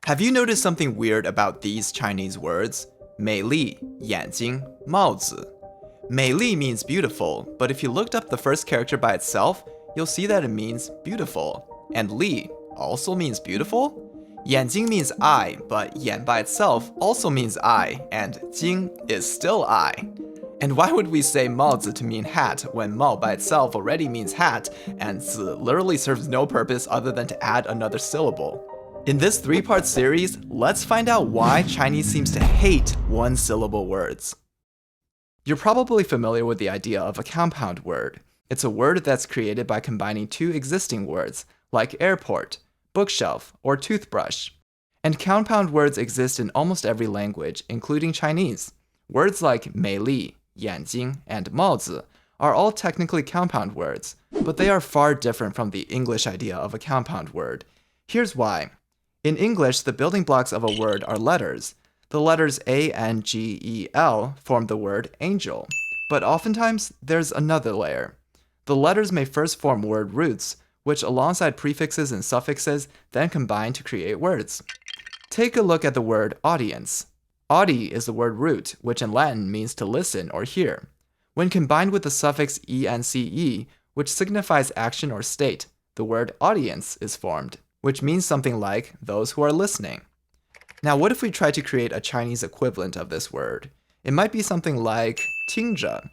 Have you noticed something weird about these Chinese words? 美丽, 眼睛, 帽子. 美丽 means beautiful, but if you looked up the first character by itself, you'll see that it means beautiful. And 丽 also means beautiful? 眼睛 means eye, but 眼 by itself also means eye, and 睛 is still eye. And why would we say 帽子 to mean hat when 帽 by itself already means hat, and 子 literally serves no purpose other than to add another syllable? In this three-part series, let's find out why Chinese seems to hate one-syllable words. You're probably familiar with the idea of a compound word. It's a word that's created by combining two existing words, like airport, bookshelf, or toothbrush. And compound words exist in almost every language, including Chinese. Words like 美丽, 眼睛, and 帽子 are all technically compound words, but they are far different from the English idea of a compound word. Here's why. In English, the building blocks of a word are letters. The letters A, N, G, E, L form the word angel, but oftentimes there's another layer. The letters may first form word roots, which alongside prefixes and suffixes then combine to create words. Take a look at the word audience. Audi is the word root, which in Latin means to listen or hear. When combined with the suffix ence, which signifies action or state, the word audience is formed, which means something like those who are listening. Now, what if we try to create a Chinese equivalent of this word? It might be something like 听着.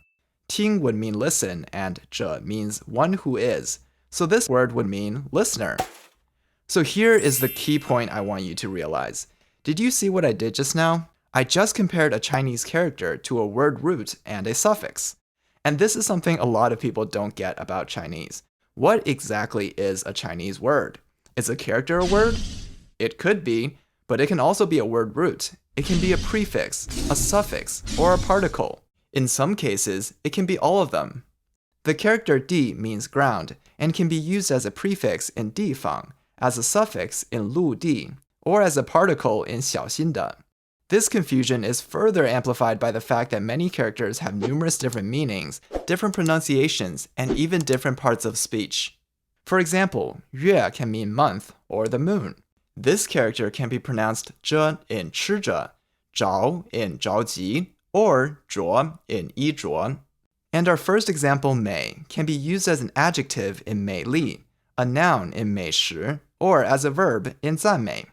听 would mean listen, and 着 means one who is. So this word would mean listener. So here is the key point I want you to realize. Did you see what I did just now? I just compared a Chinese character to a word root and a suffix. And this is something a lot of people don't get about Chinese. What exactly is a Chinese word? Is a character a word? It could be, but it can also be a word root. It can be a prefix, a suffix, or a particle. In some cases, it can be all of them. The character di means ground and can be used as a prefix in 地方, as a suffix in 陆地, or as a particle in 小心的. This confusion is further amplified by the fact that many characters have numerous different meanings, different pronunciations, and even different parts of speech. For example, 月 can mean month or the moon. This character can be pronounced 着 in 吃着, 着 in 着急, or 着 in 衣着. And our first example, 美, can be used as an adjective in 美丽, a noun in 美食, or as a verb in 赞美.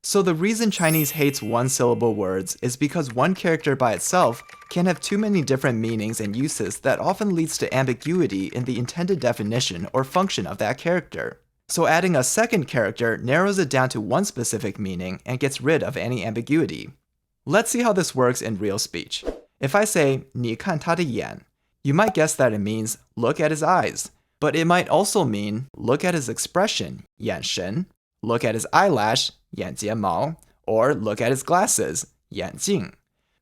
So the reason Chinese hates one-syllable words is because one character by itself can have too many different meanings and uses that often leads to ambiguity in the intended definition or function of that character. So adding a second character narrows it down to one specific meaning and gets rid of any ambiguity. Let's see how this works in real speech. If I say 你看他的眼, you might guess that it means look at his eyes, but it might also mean look at his expression, 眼神, look at his eyelash, 眼睫毛, or look at his glasses, 眼镜.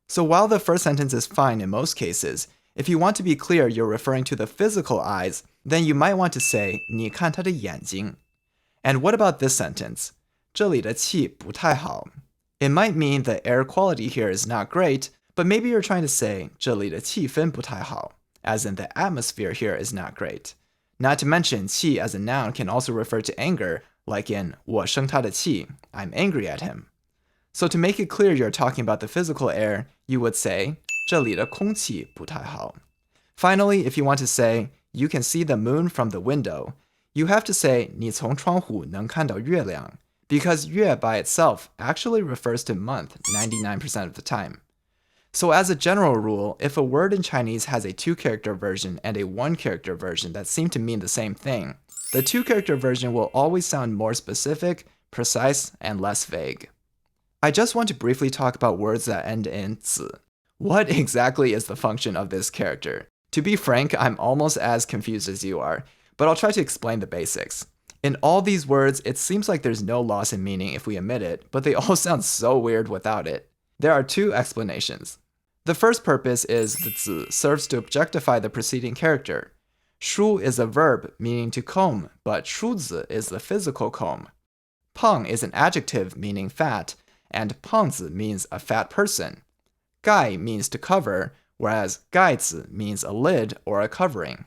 So while the first sentence is fine in most cases, if you want to be clear you're referring to the physical eyes, then you might want to say 你看他的眼睛. And what about this sentence? 这里的气不太好. It might mean the air quality here is not great, but maybe you're trying to say 这里的气氛不太好, as in the atmosphere here is not great. Not to mention, 气 as a noun can also refer to anger, like in 我生他的气, I'm angry at him. So to make it clear you're talking about the physical air, you would say 这里的空气不太好. Finally, if you want to say you can see the moon from the window, you have to say 你从窗户能看到月亮, because 月 by itself actually refers to month 99% of the time. So as a general rule, if a word in Chinese has a two-character version and a one-character version that seem to mean the same thing, the two-character version will always sound more specific, precise, and less vague. I just want to briefly talk about words that end in 子. What exactly is the function of this character? To be frank, I'm almost as confused as you are, but I'll try to explain the basics. In all these words, it seems like there's no loss in meaning if we omit it, but they all sound so weird without it. There are two explanations. The first purpose is the 子 serves to objectify the preceding character. 梳 is a verb meaning to comb, but 梳子 is the physical comb. 胖 is an adjective meaning fat, and 胖子 means a fat person. 盖 means to cover, whereas 盖子 means a lid or a covering.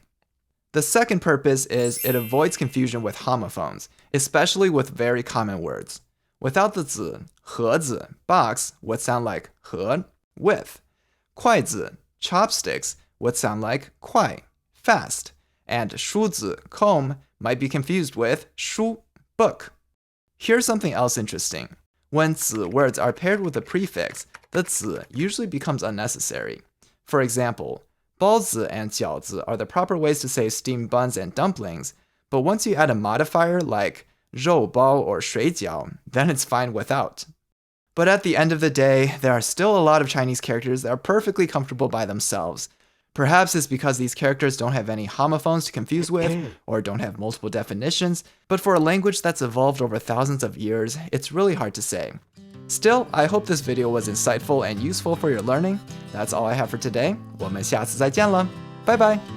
The second purpose is it avoids confusion with homophones, especially with very common words. Without the 子, 盒子, box would sound like 盒, with. 筷子, chopsticks would sound like 快, fast. And 梳子, comb, might be confused with 书, book. Here's something else interesting. When 子 words are paired with a prefix, the 子 usually becomes unnecessary. For example, 包子 and 饺子 are the proper ways to say steamed buns and dumplings, but once you add a modifier like 肉包 or 水饺, then it's fine without. But at the end of the day, there are still a lot of Chinese characters that are perfectly comfortable by themselves. Perhaps it's because these characters don't have any homophones to confuse with, or don't have multiple definitions, but for a language that's evolved over thousands of years, it's really hard to say. Still, I hope this video was insightful and useful for your learning. That's all I have for today. 我们下次再见了，拜拜。